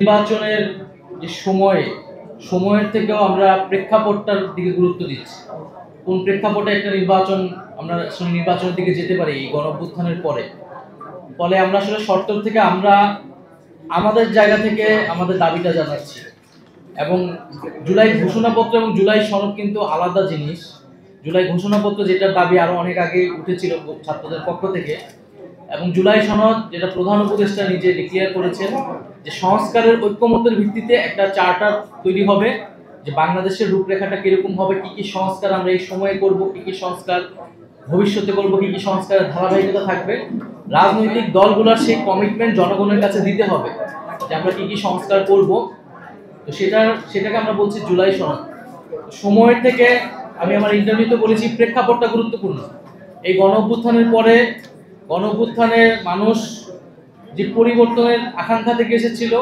নির্বাচনের যে সময়ের থেকেও আমরা প্রেক্ষাপটটার দিকে গুরুত্ব দিচ্ছি। কোন প্রেক্ষাপটে একটা আমরা নির্বাচনের দিকে যেতে পারি এই গণঅভ্যুত্থানের পরে। ফলে আমরা আসলে শর্ত থেকে আমরা আমাদের জায়গা থেকে আমাদের দাবিটা জানাচ্ছি। এবং জুলাই ঘোষণাপত্র এবং জুলাই সনদ কিন্তু আলাদা জিনিস। জুলাই ঘোষণাপত্র যেটার দাবি আরো অনেক আগে উঠেছিল ছাত্রদের পক্ষ থেকে, এবং জুলাই সনদ যেটা প্রধান উপদেষ্টা নিজে ডিক্লেয়ার করেছেন যে সংস্কারের ঐক্যমত্যের ভিত্তিতে একটা চার্টার তৈরি হবে, যে বাংলাদেশের রূপরেখাটা কিরকম হবে, কি কি সংস্কার আমরা এই সময়ে করব, কি কি সংস্কার ভবিষ্যতে করব, কি কি সংস্কারের ধারাবাহিকতা থাকবে। রাজনৈতিক দলগুলোর সেই কমিটমেন্ট জনগণের কাছে দিতে হবে যে আমরা কি কি সংস্কার করব। তো সেটাকে আমরা বলছি জুলাই সনদ। সময়ের থেকে আমি আমার ইন্টারভিউতে বলেছি প্রেক্ষাপটটা গুরুত্বপূর্ণ। এই গণঅভ্যুত্থানের পরে গণঅভ্যুত্থানের মানুষ যে পরিবর্তনের আকাঙ্ক্ষা থেকে এসেছিল,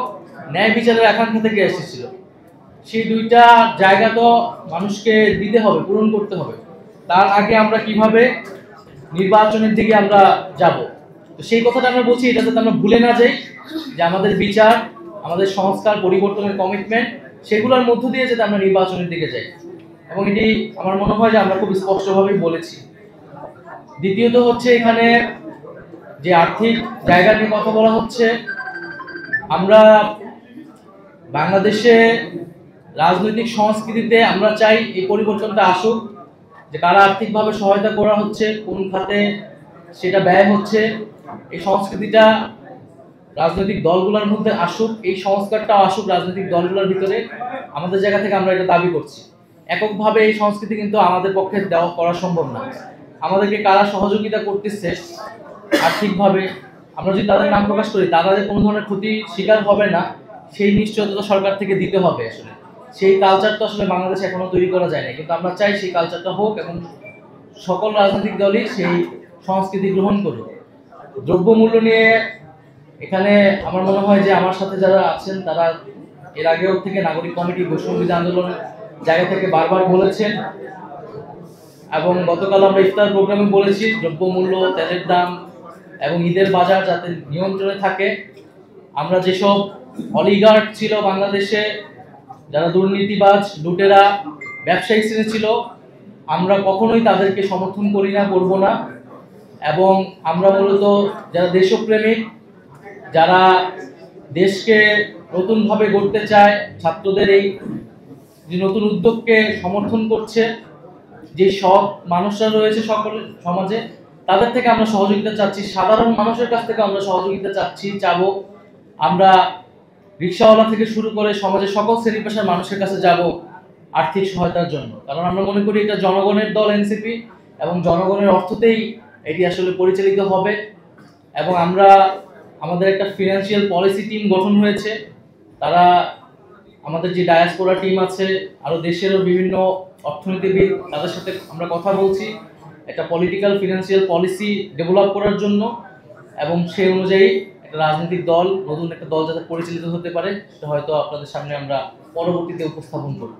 ন্যায় বিচারের আকাঙ্ক্ষা থেকে এসেছিল, সেই দুইটা জায়গা তো মানুষকে দিতে হবে, পূরণ করতে হবে। তার আগে আমরা কিভাবে নির্বাচনের দিকে আমরা যাব, তো সেই কথাটা আমরা বলছি, এটা যাতে আমরা ভুলে না যাই যে আমাদের বিচার, আমাদের সংস্কার পরিবর্তনের কমিটমেন্ট, সেগুলোর মধ্য দিয়ে যাতে আমরা নির্বাচনের দিকে যাই। এবং এটি আমার মনে হয় যে আমরা খুব স্পষ্টভাবেই বলেছি। দ্বিতীয়ত হচ্ছে এখানে যে আর্থিক জায়গা নিয়ে কথা বলা হচ্ছে, আমরা বাংলাদেশে রাজনৈতিক সংস্কৃতিতে আমরা চাই এই পরিবর্তনটা আসুক, যে কারা আর্থিকভাবে সহায়তা করা হচ্ছে, কোন খাতে সেটা ব্যয় হচ্ছে, এই সংস্কৃতিটা রাজনৈতিক দলগুলোর মধ্যে আসুক, এই সংস্কারটাও আসুক রাজনৈতিক দলগুলোর ভিতরে। আমাদের জায়গা থেকে আমরা এটা দাবি করছি। এককভাবে এই সংস্কৃতি কিন্তু আমাদের পক্ষে দেওয়া করা সম্ভব না। আমাদেরকে কারা সহযোগিতা করতেছে আর্থিকভাবে, আমরা যদি তাদের নাম প্রকাশ করি, তারা যে কোনো ধরনের ক্ষতি শিকার হবে না, সেই নিশ্চয়তা সরকার থেকে দিতে হবে। আসলে সেই কালচারটা আসলে বাংলাদেশে এখনো তৈরি করা যায় না, কিন্তু আমরা চাই সেই কালচারটা হোক এবং সকল রাজনৈতিক দলই সেই সংস্কৃতি গ্রহণ করুক। দ্রব্যমূল্য নিয়ে এখানে আমার মনে হয় যে আমার সাথে যারা আছেন তারা এর আগেও থেকে নাগরিক কমিটি বৈষম্যবিরোধী আন্দোলনের জায়গা থেকে বারবার বলেছেন, এবং গতকাল আমরা ইফতার প্রোগ্রামে বলেছি দ্রব্যমূল্য, তেলের দাম এবং ঈদের বাজার যাতে নিয়ন্ত্রণে থাকে। আমরা যেসব অলিগার্ড ছিল বাংলাদেশে, যারা দুর্নীতিবাজ, লুটেরা, ব্যবসায়ী শ্রেণী ছিল, আমরা কখনোই তাদেরকে সমর্থন করি না, করব না। এবং আমরা মূলত যারা দেশপ্রেমিক, যারা দেশকে নতুনভাবে গড়তে চায়, ছাত্রদের এই যে নতুন উদ্যোগকে সমর্থন করছে, যে সব মানুষরা রয়েছে সকল সমাজে, তাদের থেকে আমরা সহযোগিতা চাচ্ছি। সাধারণ মানুষের কাছ থেকে আমরা সহযোগিতা চাবো। আমরা রিক্সাওয়ালা থেকে শুরু করে সমাজের সকল শ্রেণী পেশার মানুষের কাছে যাব আর্থিক সহায়তার জন্য। কারণ আমরা মনে করি এটা জনগণের দল এনসিপি, এবং জনগণের অর্থতেই এটি আসলে পরিচালিত হবে। এবং আমাদের একটা ফিনান্সিয়াল পলিসি টিম গঠন হয়েছে। তারা আমাদের যে ডায়াসপোরা টিম আছে, আরো দেশেরও বিভিন্ন অর্থনীতিবিদ, তাদের সাথে আমরা কথা বলছি একটা পলিটিক্যাল ফিনান্সিয়াল পলিসি ডেভেলপ করার জন্য, এবং সেই অনুযায়ী একটা রাজনৈতিক দল, নতুন একটা দল যাতে পরিচালিত হতে পারে, সেটা হয়তো আপনাদের সামনে আমরা পরবর্তীতে উপস্থাপন করব।